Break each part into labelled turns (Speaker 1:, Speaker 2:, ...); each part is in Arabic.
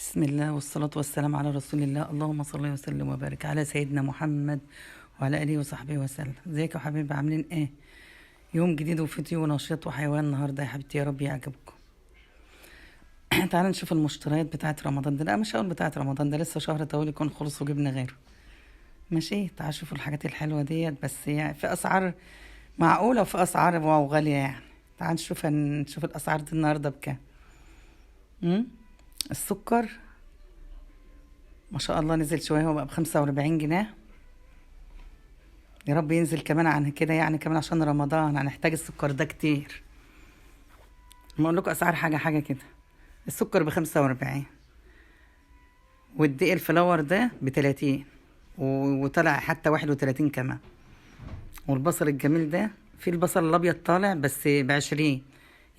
Speaker 1: بسم الله والصلاة والسلام على رسول الله. اللهم صل وسلم وبارك على سيدنا محمد وعلى آله وصحبه وسلم. ازيكم يا حبايبي، عاملين ايه؟ يوم جديد وفيديو ونشاط وحيوان النهارده يا حبيبتي، يا رب يعجبكم. تعالوا نشوف المشتريات بتاعت رمضان ده. لا مش هقول بتاعت رمضان ده، لسه شهر طويل يكون خلص وجبنا غيره. ماشي، تعالوا شوفوا الحاجات الحلوة ديت، بس يعني في أسعار معقولة وفي أسعار واو غالية يعني. تعالوا نشوف الأسعار دي النهارده بكام. أم؟ السكر ما شاء الله نزل شوية، هو بقى ب45 جنيه. يا رب ينزل كمان عن كده، يعني كمان عشان رمضان هنحتاج السكر ده كتير. ما اقول لكم اسعار حاجة كده. السكر ب45، والدقيق الفلور ده ب30، وطلع حتى 31 كمان. والبصل الجميل ده، في البصل الابيض طالع بس ب20،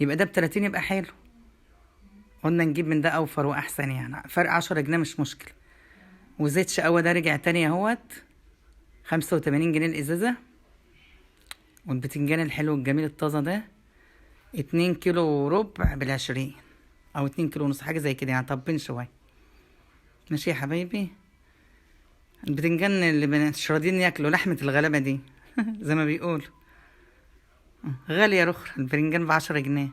Speaker 1: يبقى ده ب30، يبقى حلو. قلنا نجيب من ده اوفر واحسن، يعني فرق 10 جنيه مش مشكلة. وزيت شقاوة ده رجع تاني اهوت، 85 جنيه الازازة. والبتنجان الحلو الجميل الطازة ده 2 كيلو وربع ب20، او 2 كيلو ونص، حاجة زي كده يعني، طبين شوية. ماشي يا حبايبي. البتنجان اللي مش راضيين ياكلوا لحمة الغلابة دي زي ما بيقولوا. غالية يا رخر، البتنجان ب10 جنيه،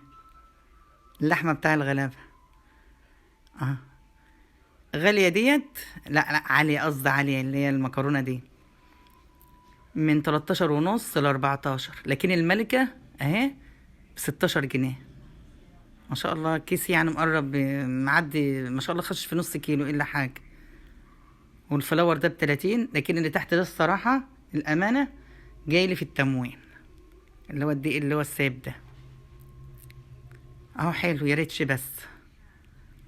Speaker 1: اللحمة بتاع الغلابة. اه غالية ديت. لا عالية، قصدي عالية، اللي هي المكرونة دي من 13 ونص ل14، لكن الملكة اهي ب16 جنيه. ما شاء الله كيس يعني مقرب، معدي ما شاء الله، خش في نص كيلو الا حاجة. والفلاور ده ب30، لكن اللي تحت ده الصراحة الأمانة جاي لي في التموين، اللي هو الدقيق اللي هو السايب ده اهو حلو، يا ريتش بس.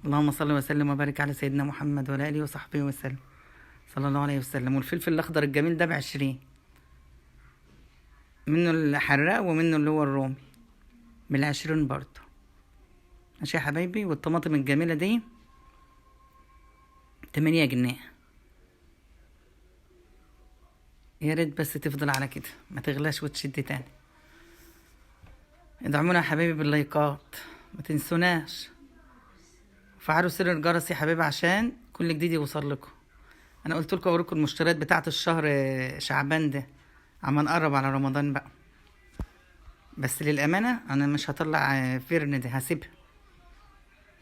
Speaker 1: اللهم صل وسلم وبارك على سيدنا محمد وعلى آله وصحبه وسلم، صلى الله عليه وسلم. والفلفل الأخضر الجميل ده ب20، منه الحراق ومنه اللي هو الرومي بال20 برضه. ماشي يا حبايبي. والطماطم الجميلة دي 8 جنيه. يا ريت بس تفضل على كده، ما تغلاش وتشد تاني. ادعمونا يا حبايبي باللايكات، ما تنسوناش. وفعلوا سر الجرس يا حبايبي عشان كل جديد يوصل لكم. انا قلت لكم اوريكم المشتريات بتاعه الشهر شعبان ده، عم نقرب على رمضان بقى. بس للامانه انا مش هطلع فيرن دي، هسيبها.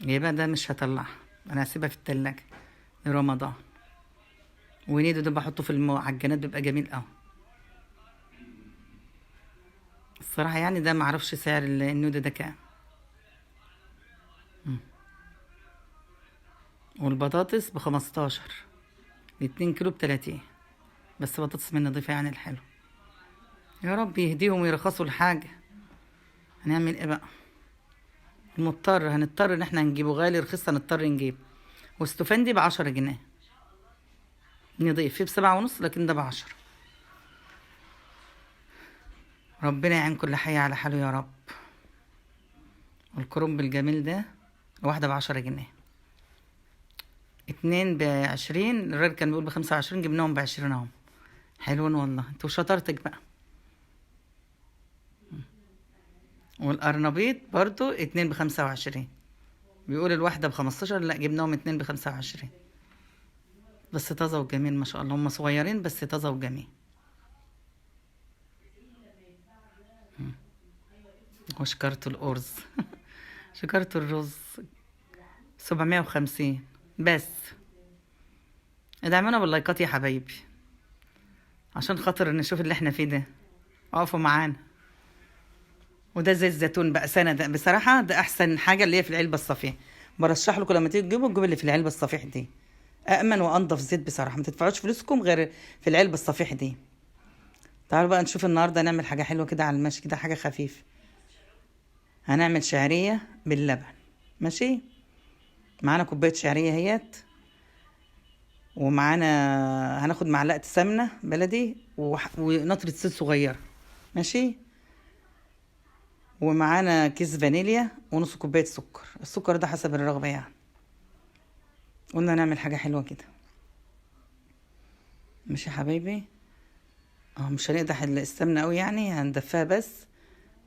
Speaker 1: يبقى ده مش هطلعها، انا هسيبها في التلاجة لرمضان. ونيدو ده بحطه في المعجنات، بيبقى جميل قوي الصراحه يعني. ده معرفش سعر النودو ده كام. والبطاطس ب15، 2 كيلو ب30، بس بطاطس من نضيفة يعني الحلو. يا رب يهديهم ويرخصوا الحاجة. هنعمل ايه بقى؟ هنضطر ان احنا نجيبه غالي رخيص، هنضطر نجيب. واستفندي ب10 جنيه نضيف، فيه ب7 ونص، لكن ده ب10. ربنا يعين كل حي على حاله يا رب. والكرنب الجميل ده واحدة ب10 جنيه، 2 ب20. الراجل كان بيقول ب25، جبناهم ب20 اهم. حلوين والله، انتوا شطارتك بقى. والقرنبيط برضو 2 ب25، بيقول الواحدة ب15، لا جبناهم 2 ب25. بس طازة وجميل ما شاء الله، هم صغيرين بس طازة وجميل. وشكارة الأرز شكارة الرز 750 بس. ادعمونا باللايكات يا حبايبي، عشان خاطر نشوف اللي احنا فيه ده. اقفوا معانا. وده زيت زيتون بقى سنة، ده بصراحة ده أحسن حاجة، اللي هي في العلبة الصفيح. برشح لكم لما تيجوا تجيبوا اللي في العلبة الصفيح دي، أأمن وأنضف زيت بصراحة. ما تدفعوش فلوسكم غير في العلبة الصفيح دي. تعالوا بقى نشوف النهاردة نعمل حاجة حلوة كده على المشي، كده حاجة خفيفة. هنعمل شعرية باللبن. ماشي. معانا كوباية شعرية اهيت، ومعانا هناخد معلقة سمنة بلدي ونطرة زيت صغيرة. ماشي. ومعانا كيس فانيليا ونص كوباية سكر. السكر ده حسب الرغبة يعني. قلنا نعمل حاجة حلوة كده. ماشي يا حبايبي. مش هنقدح السمنة قوي يعني، هندفها بس.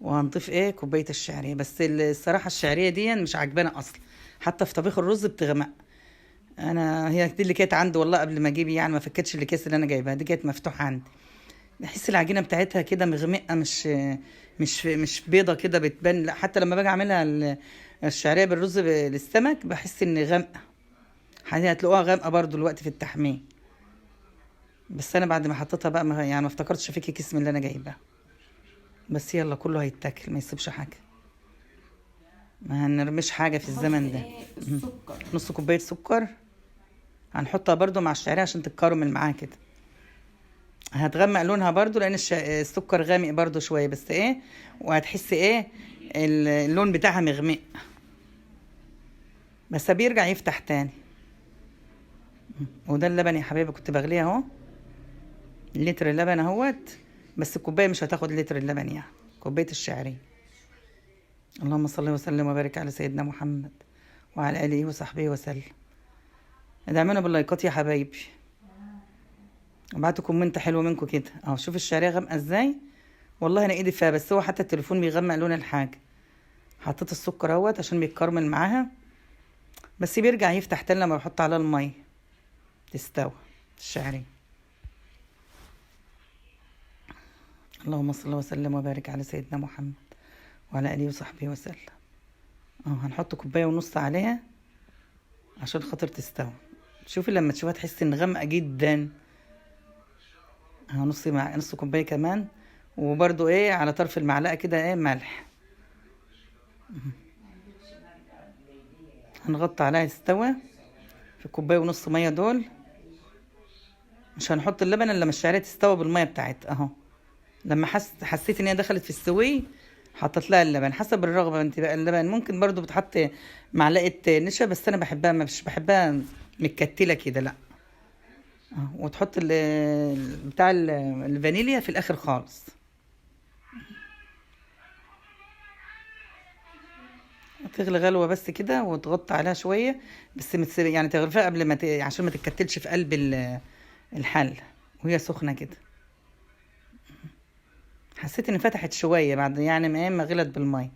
Speaker 1: وهنضيف كوباية الشعرية بس. الصراحة الشعرية دي مش عجبانة اصلا، حتى في طبيخ الرز بتغمق. هي دي اللي كانت عندي والله قبل ما اجيب، يعني ما فكتش الاكياس اللي انا جايبها دي، كانت مفتوحه عندي. بحس العجينه بتاعتها كده مغمقه، مش بيضه كده بتبان، لا حتى لما باجي اعملها الشعريه بالرز بالسمك بحس ان غامقه. هتلاقوها غامقه برضو دلوقتي في التحمير. بس انا بعد ما حطيتها بقى يعني ما افتكرتش فيكي كيس من اللي انا جايباه. بس يلا كله هيتاكل، ما يسيبش حاجه، ما هنرميش حاجه في الزمن ده.
Speaker 2: السكر
Speaker 1: نص كوبايه سكر هنحطها برضو مع الشعريه عشان تتكرمل معاها كده. هتغمق لونها برضو لان السكر غامق برضو شويه، بس ايه، وهتحس ايه اللون بتاعها مغمق، بس بيرجع يفتح تاني. وده اللبن يا حبايبي كنت بغليه اهو، لتر اللبن اهوت. بس الكوبايه مش هتاخد لتر اللبن، يعني كوبايه الشعريه. اللهم صل وسلم وبارك على سيدنا محمد وعلى اله وصحبه وسلم. ادعمونا باللايكات يا حبايبي، ابعتوا كومنت حلو منكم كده اهو. شوف الشعريه غامقه ازاي، والله انا ايدي فيها، بس هو حتى التليفون بيغمق لون الحاجه. حطيت السكر اهوت عشان بيتكرمل معاها، بس بيرجع يفتح تاني لما بحط عليها الميه تستوي الشعريه. اللهم صل وسلم وبارك على سيدنا محمد وعلى اله وصحبه وسلم. اهو هنحط كوبايه ونص عليها عشان خاطر تستوي. شوفي لما تشوفها تحسي ان غامقه جدا. اهو نص كوبايه كمان، وبرده ايه على طرف المعلقه كده ايه ملح. هنغطي عليها تستوي في كوبايه ونص ميه دول. مش هنحط اللبن الا لما الشعريه تستوي بالميه بتاعتها اهو. لما حسيت ان هي دخلت في السوي حطيت لها اللبن حسب الرغبه انت بقى. اللبن ممكن برضو بتحط معلقه نشا، بس انا بحبها، مش بحبها متكتله كده، لا. وتحط بتاع الفانيليا في الاخر خالص. تغلي غلوه بس كده وتغطي عليها شويه، بس يعني تغرفيها قبل ما عشان ما تتكتلش في قلب الحل وهي سخنه كده. حسيت ان فتحت شويه بعد يعني ما غلت بالميه،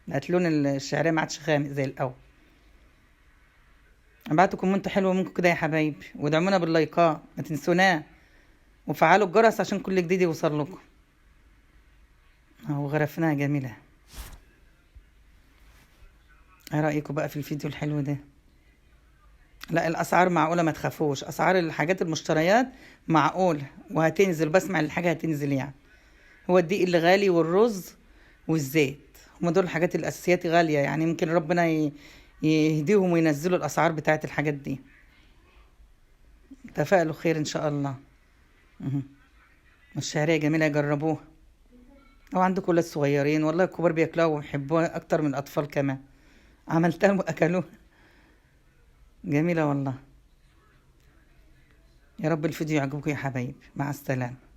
Speaker 1: بقت لون الشعريه ما عادش غامق زي الاول. ابعتوا كومنت حلو منكم كده يا حبايبي، ودعمونا باللايكات ما تنسونا، وفعلوا الجرس عشان كل جديد يوصل لكم. اهو غرفناها جميله. ايه رايكم بقى في الفيديو الحلو ده؟ لا الاسعار معقوله، ما تخافوش، اسعار الحاجات المشتريات معقوله وهتنزل، بسمع الحاجه هتنزل يعني. هو الدقيق اللي غالي والرز والزيت، هما دول الحاجات الاساسيات غاليه، يعني يمكن ربنا يهديهم وينزلوا الاسعار بتاعت الحاجات دي. تفائلوا خير ان شاء الله. الشعريه جميله، جربوها. او عندكم ولاد صغيرين، والله الكبار بياكلوها ويحبوها اكتر من الاطفال كمان. عملتها واكلوها، جميله والله. يا رب الفيديو يعجبكم يا حبايبي، مع السلامه.